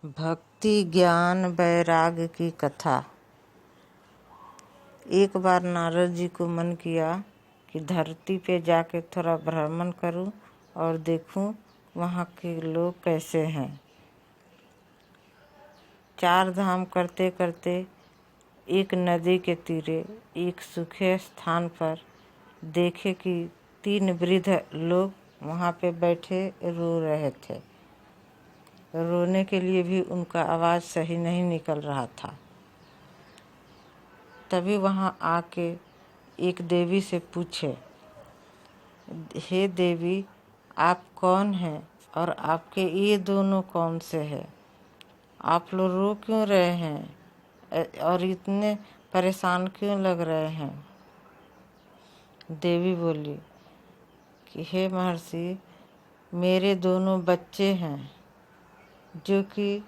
भक्ति ज्ञान वैराग्य की कथा। एक बार नारद जी को मन किया कि धरती पे जाके थोड़ा भ्रमण करूं और देखूं वहाँ के लोग कैसे हैं। 4 धाम करते करते एक नदी के तीरे एक सूखे स्थान पर देखे कि 3 वृद्ध लोग वहाँ पे बैठे रो रहे थे। रोने के लिए भी उनका आवाज़ सही नहीं निकल रहा था। तभी वहाँ आके एक देवी से पूछे, हे देवी, आप कौन हैं और आपके ये दोनों कौन से हैं? आप लोग रो क्यों रहे हैं और इतने परेशान क्यों लग रहे हैं? देवी बोली कि हे महर्षि, मेरे दोनों बच्चे हैं जो कि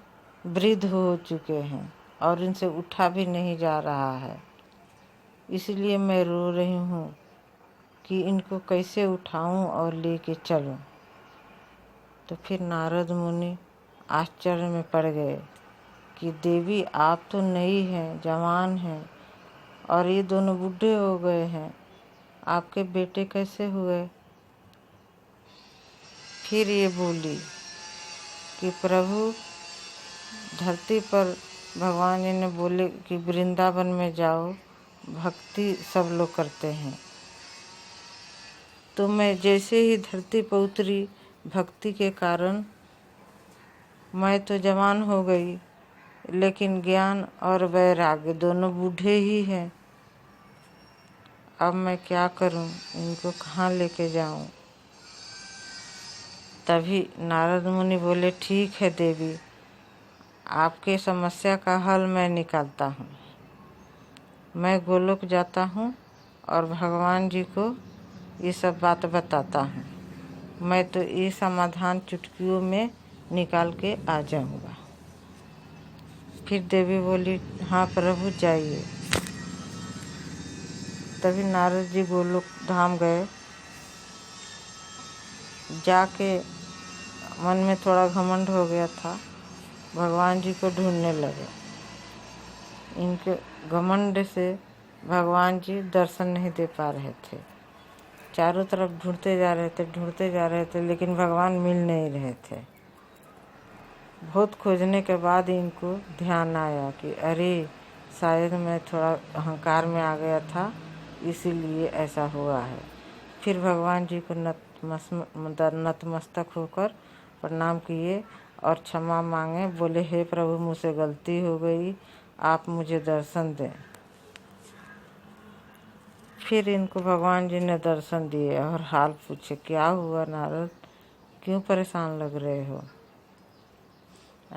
वृद्ध हो चुके हैं और इनसे उठा भी नहीं जा रहा है, इसलिए मैं रो रही हूँ कि इनको कैसे उठाऊं और लेके चलूं। तो फिर नारद मुनि आश्चर्य में पड़ गए कि देवी, आप तो नई हैं, जवान हैं और ये दोनों बूढ़े हो गए हैं, आपके बेटे कैसे हुए? फिर ये बोली कि प्रभु, धरती पर भगवान जी ने बोले कि वृंदावन में जाओ, भक्ति सब लोग करते हैं। तो मैं जैसे ही धरती पर उतरी, भक्ति के कारण मैं तो जवान हो गई, लेकिन ज्ञान और वैराग्य दोनों बूढ़े ही हैं। अब मैं क्या करूं? इनको कहाँ लेके जाऊं? तभी नारद मुनि बोले, ठीक है देवी, आपके समस्या का हल मैं निकालता हूँ। मैं गोलोक जाता हूँ और भगवान जी को ये सब बात बताता हूँ। मैं तो ये समाधान चुटकियों में निकाल के आ जाऊँगा। फिर देवी बोली, हाँ प्रभु, जाइए। तभी नारद जी गोलोक धाम गए। जाके मन में थोड़ा घमंड हो गया था, भगवान जी को ढूंढने लगे। इनके घमंड से भगवान जी दर्शन नहीं दे पा रहे थे। चारों तरफ ढूंढते जा रहे थे, लेकिन भगवान मिल नहीं रहे थे। बहुत खोजने के बाद इनको ध्यान आया कि अरे, शायद मैं थोड़ा अहंकार में आ गया था, इसीलिए ऐसा हुआ है। फिर भगवान जी को नतमस्तक होकर प्रणाम किए और क्षमा मांगे। बोले, हे प्रभु, मुझसे गलती हो गई, आप मुझे दर्शन दें। फिर इनको भगवान जी ने दर्शन दिए और हाल पूछे, क्या हुआ नारद, क्यों परेशान लग रहे हो?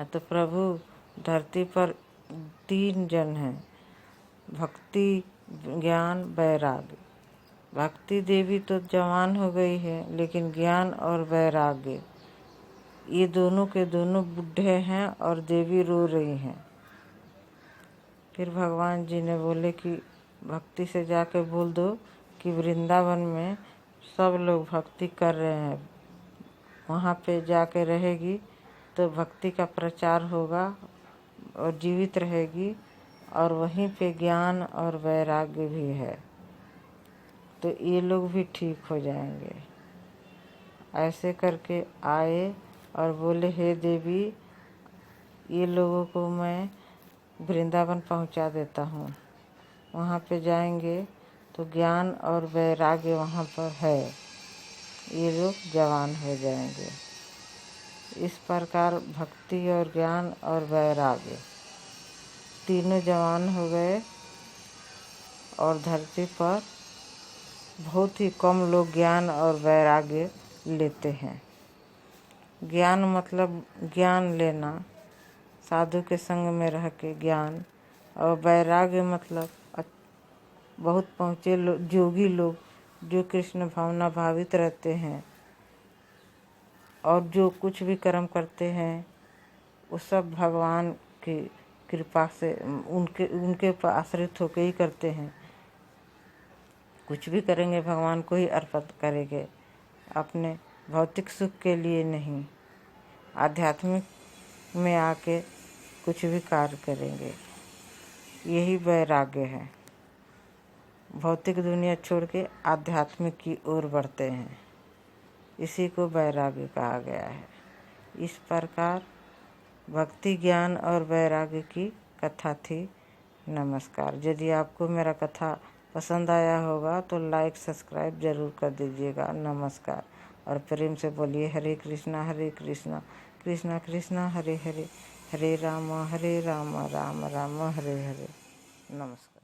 तो प्रभु, धरती पर 3 जन हैं, भक्ति ज्ञान वैराग्य। भक्ति देवी तो जवान हो गई है, लेकिन ज्ञान और वैराग्य ये दोनों के दोनों बूढ़े हैं और देवी रो रही हैं। फिर भगवान जी ने बोले कि भक्ति से जाके बोल दो कि वृंदावन में सब लोग भक्ति कर रहे हैं, वहाँ पे जाके रहेगी तो भक्ति का प्रचार होगा और जीवित रहेगी, और वहीं पे ज्ञान और वैराग्य भी है, तो ये लोग भी ठीक हो जाएंगे। ऐसे करके आए और बोले, हे देवी, ये लोगों को मैं वृंदावन पहुंचा देता हूँ। वहाँ पे जाएंगे तो ज्ञान और वैराग्य वहाँ पर है, ये लोग जवान हो जाएंगे। इस प्रकार भक्ति और ज्ञान और वैराग्य तीनों जवान हो गए और धरती पर बहुत ही कम लोग ज्ञान और वैराग्य लेते हैं। ज्ञान मतलब ज्ञान लेना, साधु के संग में रह के ज्ञान, और वैराग्य मतलब बहुत पहुँचे जोगी लोग जो कृष्ण भावना भावित रहते हैं और जो कुछ भी कर्म करते हैं वो सब भगवान की कृपा से उनके ऊपर आश्रित होकर ही करते हैं। कुछ भी करेंगे भगवान को ही अर्पित करेंगे, अपने भौतिक सुख के लिए नहीं। आध्यात्मिक में आके कुछ भी कार्य करेंगे। यही वैराग्य है। भौतिक दुनिया छोड़ के आध्यात्मिक की ओर बढ़ते हैं, इसी को वैराग्य कहा गया है। इस प्रकार भक्ति, ज्ञान और वैराग्य की कथा थी। नमस्कार। यदि आपको मेरा कथा पसंद आया होगा तो लाइक सब्सक्राइब जरूर कर दीजिएगा। नमस्कार। और प्रेम से बोलिए हरे कृष्णा कृष्णा कृष्णा हरे हरे, हरे राम राम राम हरे हरे। नमस्कार।